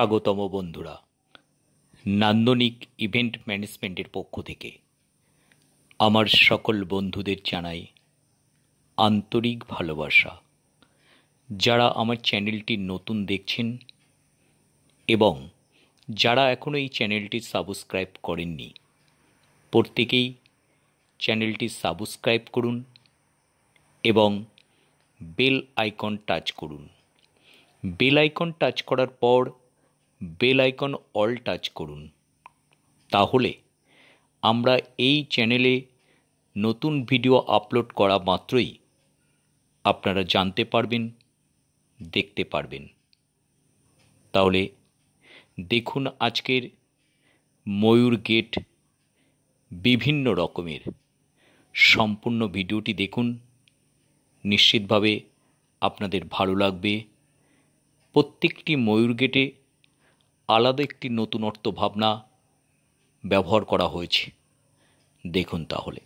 স্বাগতম বন্ধুরা, নান্দনিক ইভেন্ট ম্যানেজমেন্টের পক্ষ থেকে আমার সকল বন্ধুদের জানাই আন্তরিক ভালোবাসা। যারা আমার চ্যানেলটি নতুন দেখছেন এবং যারা এখনও এই চ্যানেলটি সাবস্ক্রাইব করেননি, প্রত্যেকেই চ্যানেলটি সাবস্ক্রাইব করুন এবং বেল আইকন টাচ করুন। বেল আইকন টাচ করার পর বেল আইকন অল টাচ করুন। তাহলে আমরা এই চ্যানেলে নতুন ভিডিও আপলোড করা মাত্রই আপনারা জানতে পারবেন, দেখতে পারবেন। তাহলে দেখুন আজকের ময়ূর গেট বিভিন্ন রকমের সম্পূর্ণ ভিডিওটি দেখুন, নিশ্চিতভাবে আপনাদের ভালো লাগবে। প্রত্যেকটি ময়ূর গেটে আলাদা একটি নতুনত্ব ভাবনা ব্যবহার করা হয়েছে, দেখুন তাহলে।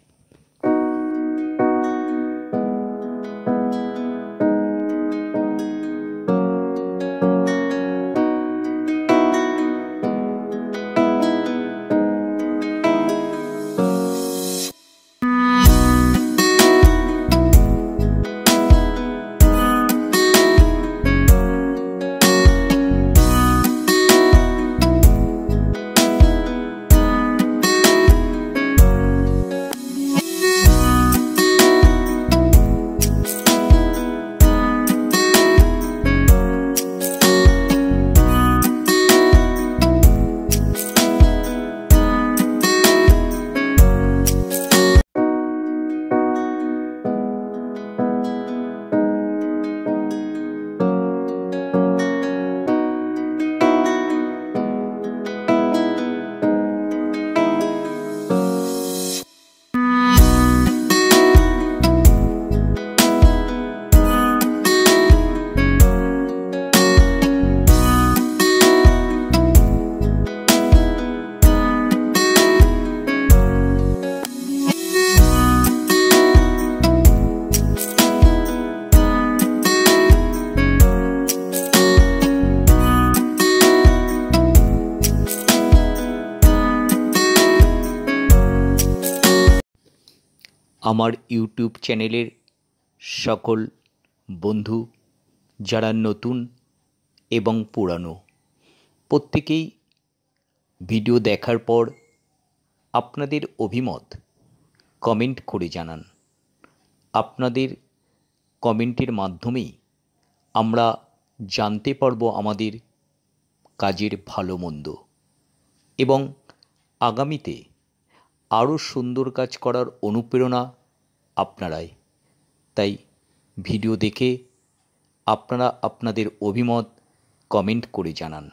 আমার ইউটিউব চ্যানেলের সকল বন্ধু যারা নতুন এবং পুরানো, প্রত্যেকেই ভিডিও দেখার পর আপনাদের অভিমত কমেন্ট করে জানান। আপনাদের কমেন্টের মাধ্যমেই আমরা জানতে পারব আমাদের কাজের ভালো মন্দ এবং আগামীতে আরও সুন্দর কাজ করার অনুপ্রেরণা আপনারাই। তাই ভিডিও দেখে আপনারা আপনাদের অভিমত কমেন্ট করে জানান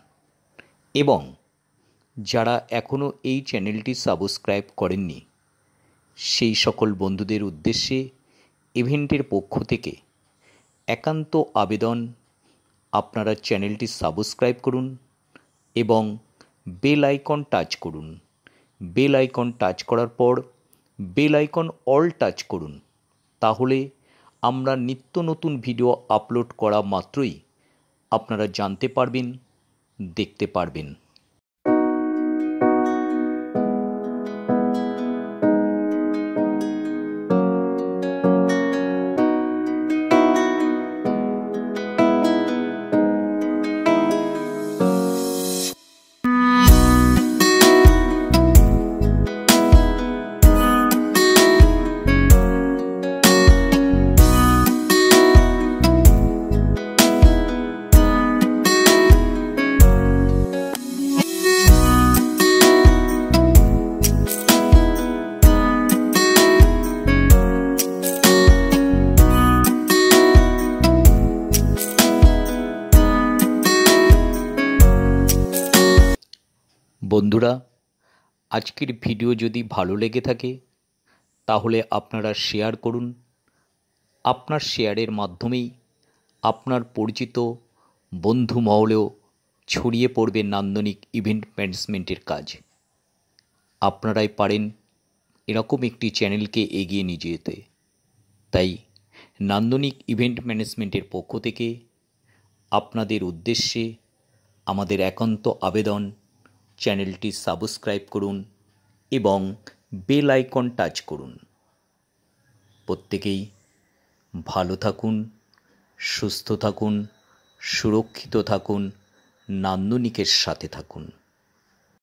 এবং যারা এখনও এই চ্যানেলটি সাবস্ক্রাইব করেননি সেই সকল বন্ধুদের উদ্দেশ্যে ইভেন্টের পক্ষ থেকে একান্ত আবেদন, আপনারা চ্যানেলটি সাবস্ক্রাইব করুন এবং বেল আইকন টাচ করুন। বেল আইকন টাচ করার পর বেল আইকন অল টাচ করুন। তাহলে আমরা নিত্য নতুন ভিডিও আপলোড করা মাত্রই আপনারা জানতে পারবেন, দেখতে পারবেন। বন্ধুরা, আজকের ভিডিও যদি ভালো লেগে থাকে তাহলে আপনারা শেয়ার করুন। আপনার শেয়ারের মাধ্যমেই আপনার পরিচিত বন্ধু মহলেও ছড়িয়ে পড়বে নান্দনিক ইভেন্ট ম্যানেজমেন্টের কাজ। আপনারাই পারেন এরকম একটি চ্যানেলকে এগিয়ে নিয়ে যেতে। তাই নান্দনিক ইভেন্ট ম্যানেজমেন্টের পক্ষ থেকে আপনাদের উদ্দেশ্যে আমাদের একান্ত আবেদন, চ্যানেলটি সাবস্ক্রাইব করুন এবং বেল আইকন টাচ করুন। প্রত্যেকেই ভালো থাকুন, সুস্থ থাকুন, সুরক্ষিত থাকুন, নান্দনিকের সাথে থাকুন।